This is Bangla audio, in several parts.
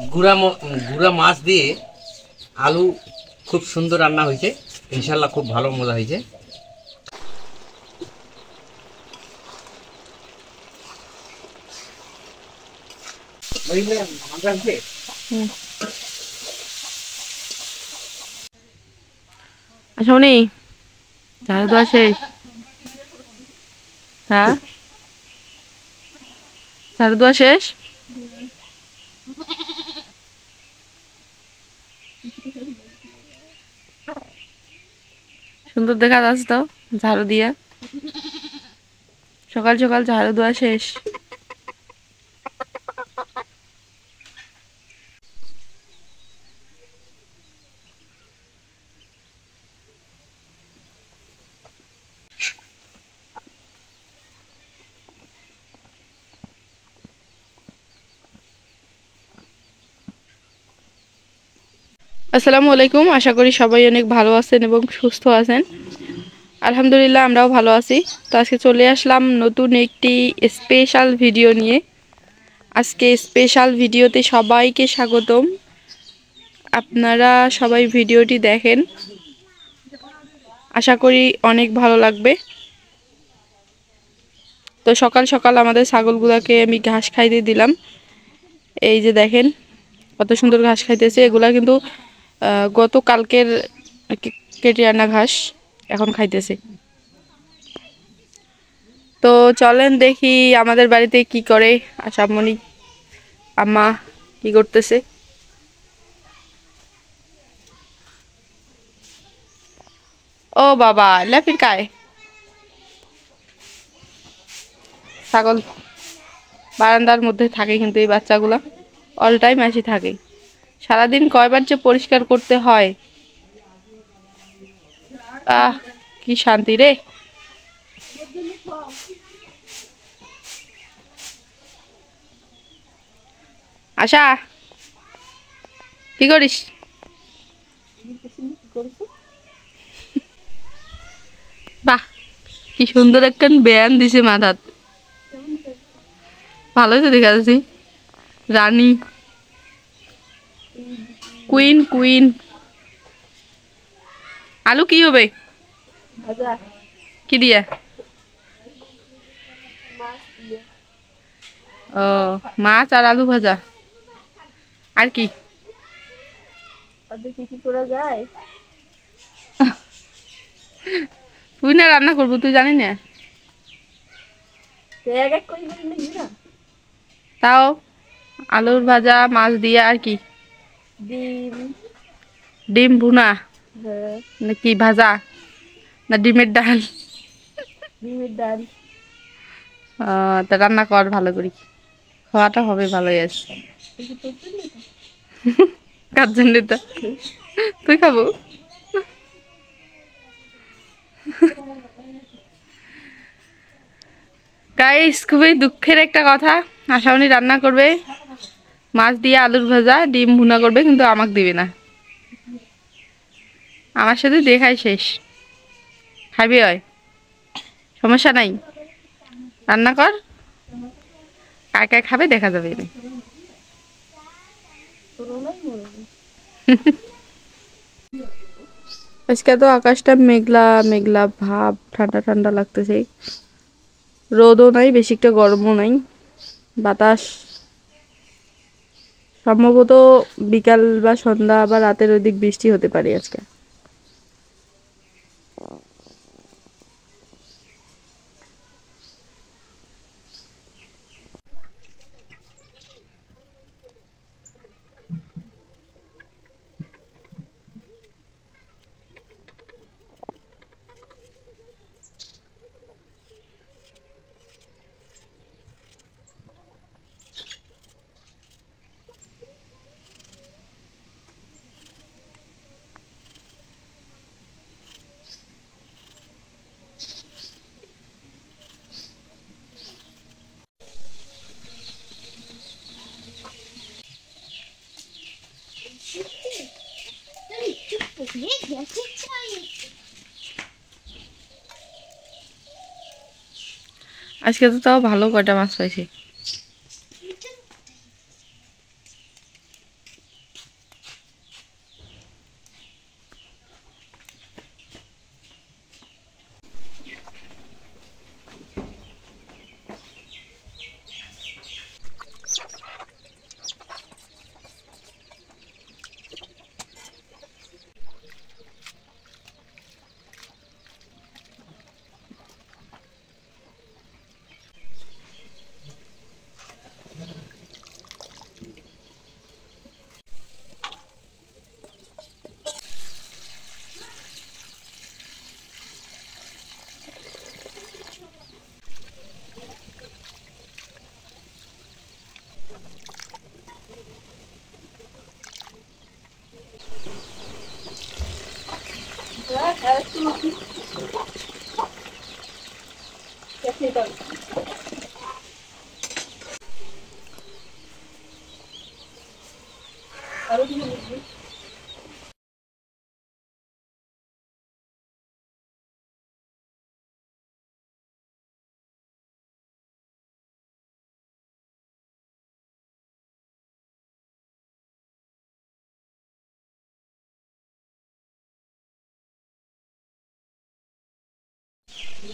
গুড়া মাছ দিয়ে আলু খুব সুন্দর রান্না হয়েছে, ইনশাল্লাহ খুব ভালো মজা হয়েছে। শোনি ঝাড়ু দেওয়া শেষ? হ্যাঁ, ঝাড়ু দেওয়া শেষ। সুন্দর দেখা যাচ্ছে তো ঝাড়ু দিয়া, সকাল সকাল ঝাড়ু দেওয়া শেষ। আসসালামু আলাইকুম, আশা করি সবাই অনেক ভালো আছেন এবং সুস্থ আছেন। আলহামদুলিল্লাহ আমরাও ভালো আছি। তো আজকে চলে আসলাম নতুন একটি স্পেশাল ভিডিও নিয়ে। আজকে স্পেশাল ভিডিওতে সবাইকে স্বাগতম। আপনারা সবাই ভিডিওটি দেখেন, আশা করি অনেক ভালো লাগবে। তো সকাল সকাল আমাদের ছাগলগুলাকে আমি ঘাস খাইতে দিলাম। এই যে দেখেন কত সুন্দর ঘাস খাইতেছে। এগুলা কিন্তু গতকালকের কেটে আনা ঘাস এখন খাইতেছে। তো চলেন দেখি আমাদের বাড়িতে কি করে আশামণি আম্মা কি করতেছে। ও বাবা লেফির কায় ছাগল বারান্দার মধ্যে থাকে, কিন্তু এই বাচ্চাগুলা অল টাইম আসি থাকে। সারাদিন কয়বার যে পরিষ্কার করতে হয়, আহ কি শান্তি রে। আশা কি করিস? বাহ, কি সুন্দর একটা ব্যায়াম দিছে মাথাত। ভালোই তো দেখা যাচ্ছি। রানী, কুইন কুইন। আলু কি হবে? কি দিয়া? ও, মাছ আর আলু ভাজা। আর কি? তুই না রান্না করবো, তুই জানি না। তাও আলুর ভাজা মাছ দিয়া। আর কি? ডিম ভুনা নাকি ভাজা, না ডিমের ডাল? তা রান্না কর ভালো করি, খাওয়াটা হবে ভালোই আছে। কার জন্য তা? তুই খাবো? গাইস, খুবই দুঃখের একটা কথা, আশামণি রান্না করবে মাছ দিয়ে আলুর ভাজা, ডিম ভুনা করবে, কিন্তু আমাকে দিবে না। আমার সাথে দেখাই শেষ। খাবি হয়, সমস্যা নাই, রান্না কর, কার কার খাবে দেখা যাবে। আজকে তো আকাশটা মেঘলা মেঘলা ভাব, ঠান্ডা ঠান্ডা লাগতেছে। রোদও নাই বেশি, একটা গরমও নাই। বাতাস সম্ভবত বিকাল বা সন্ধ্যা বা রাতের ওইদিক বৃষ্টি হতে পারে আজকে। আজকে তো তাও ভালো কয়টা মাছ পাইছি।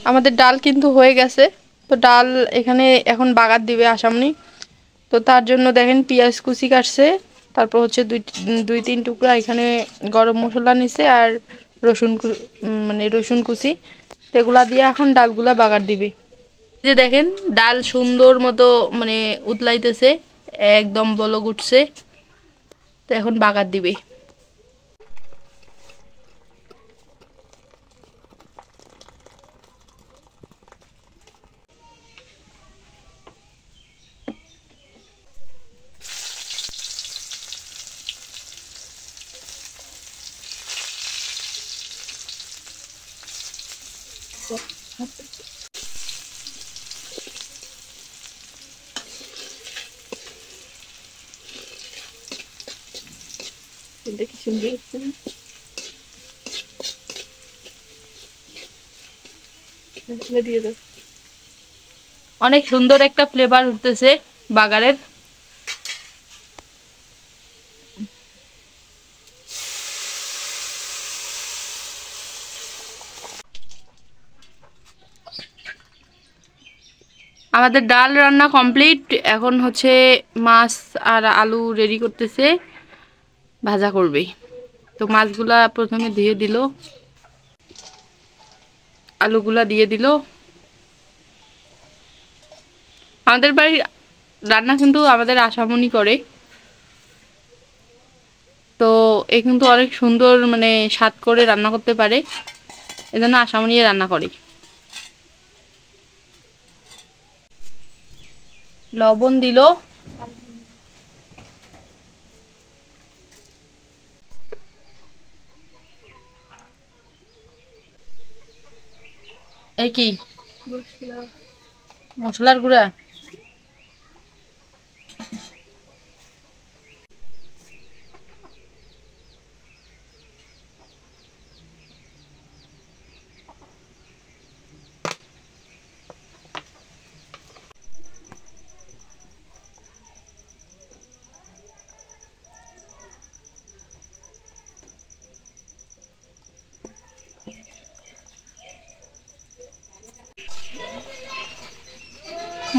আমাদের ডাল কিন্তু হয়ে গেছে। তো ডাল এখানে এখন বাগার দিবে আসামনি। তো তার জন্য দেখেন পেঁয়াজ কুচি কাটছে, তারপর হচ্ছে দুই তিন টুকরা এখানে গরম মশলা নিছে, আর মানে রসুন কুচি। তো এগুলা দিয়ে এখন ডালগুলা বাগার দিবে। যে দেখেন ডাল সুন্দর মতো মানে উতলাইতেছে, একদম বলক উঠছে। তো এখন বাগার দিবে। অনেক সুন্দর একটা ফ্লেভার উঠতেছে বাগারের। আমাদের ডাল রান্না কমপ্লিট। এখন হচ্ছে মাছ আর আলু রেডি করতেছে, ভাজা করবে। তো মাছগুলা প্রথমে দিয়ে দিল, আলুগুলা দিয়ে দিল। আমাদের বাড়ির রান্না কিন্তু আমাদের আশামনি করে। তো এ কিন্তু অনেক সুন্দর মানে স্বাদ করে রান্না করতে পারে, এজন্য আশামনি রান্না করে। লবণ দিল, এই কি মশলার গুঁড়া।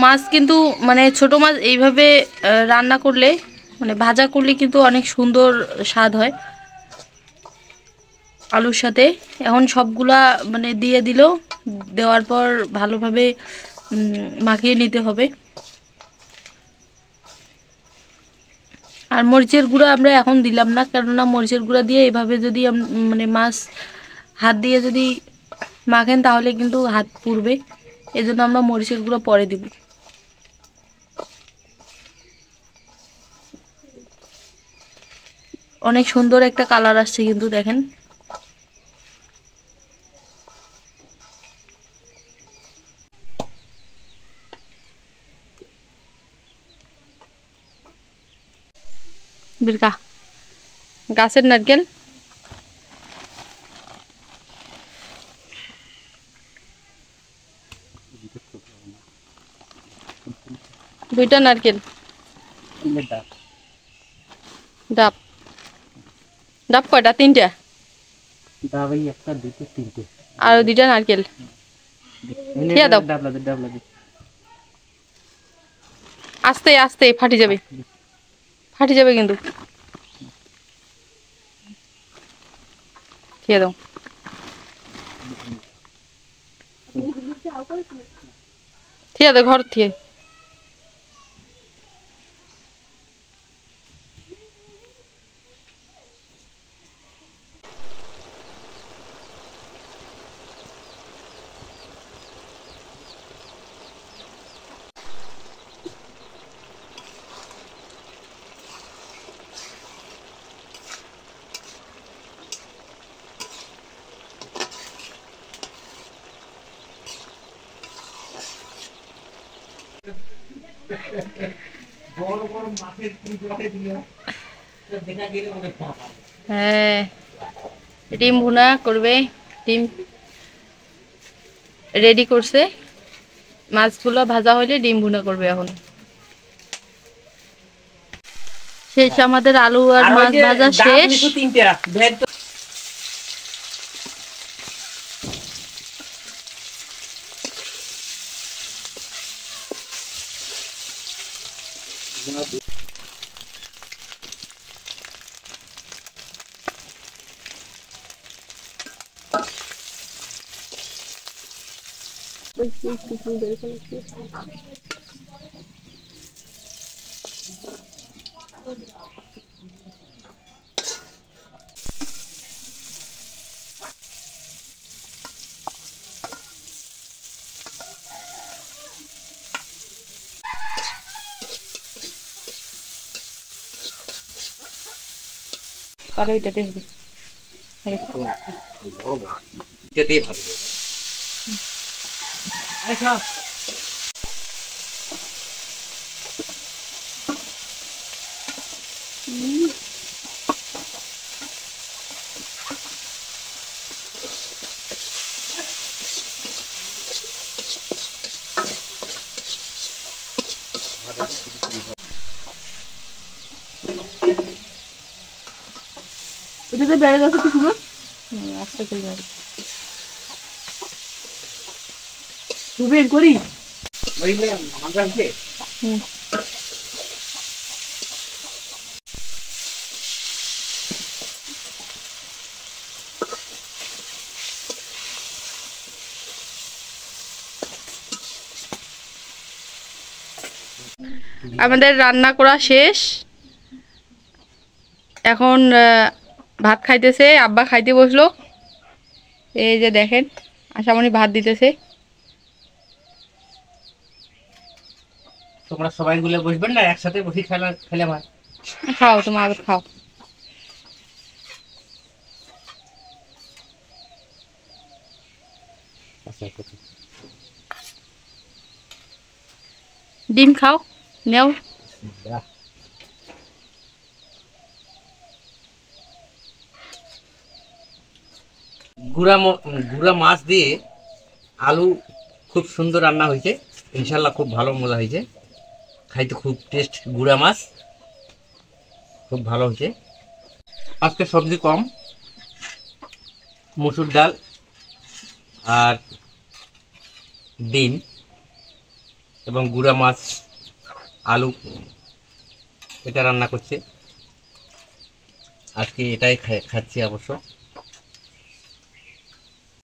মাছ কিন্তু মানে ছোট মাছ এইভাবে রান্না করলে মানে ভাজা করলে কিন্তু অনেক সুন্দর স্বাদ হয় আলুর সাথে। এখন সবগুলা মানে দিয়ে দিল, দেওয়ার পর ভালোভাবে মাখিয়ে নিতে হবে। আর মরিচের গুঁড়া আমরা এখন দিলাম না, কেননা মরিচের গুঁড়া দিয়ে এভাবে যদি মানে মাছ হাত দিয়ে যদি মাখেন তাহলে কিন্তু হাত পুড়বে, এজন্য আমরা মরিচের গুঁড়া পরে দিব। অনেক সুন্দর একটা কালার আসছে কিন্তু দেখেন। বিরকা গাছের নারকেল, দুইটা নারকেল, ডাব। ডাব কয়টা? তিনটা। আর দুইটা নারকেল দিয়া দাও। আস্তে আস্তে ফাটি যাবে, ফাটি যাবে কিন্তু। দিয়ে দাও। থিয়া দাও ঘর থিয়ে। হ্যাঁ, ডিম ভুনা করবে। ডিম রেডি করছে, মাছগুলো ভাজা হলে ডিম ভুনা করবে এখন। শেষ আমাদের আলু আর মাছ ভাজা শেষ। আর ওইটা দেখবি যেতেই ভালো। এটাতে বেড়ে গেছে কিছু না, আস্তে করে বের করি। হুম, আমাদের রান্না করা শেষ। এখন ভাত খাইতেছে, আব্বা খাইতে বসলো। এই যে দেখেন, আশামণি ভাত দিতেছে। তোমরা সবাই গুলো বসবেন না, একসাথে বসে খেলে ভাত। খাও, তোমার আগে খাও। ডিম খাও, নেও। গুড়া মাছ দিয়ে আলু খুব সুন্দর রান্না হয়েছে, ইনশাল্লাহ খুব ভালো মজা হয়েছে। খাইতে খুব টেস্ট, গুড়া মাছ খুব ভালো হয়েছে। আজকে সবজি কম, মসুর ডাল আর ডিম এবং গুড়া মাছ, আলু, এটা রান্না করছে আজকে। এটাই খাচ্ছি অবশ্য।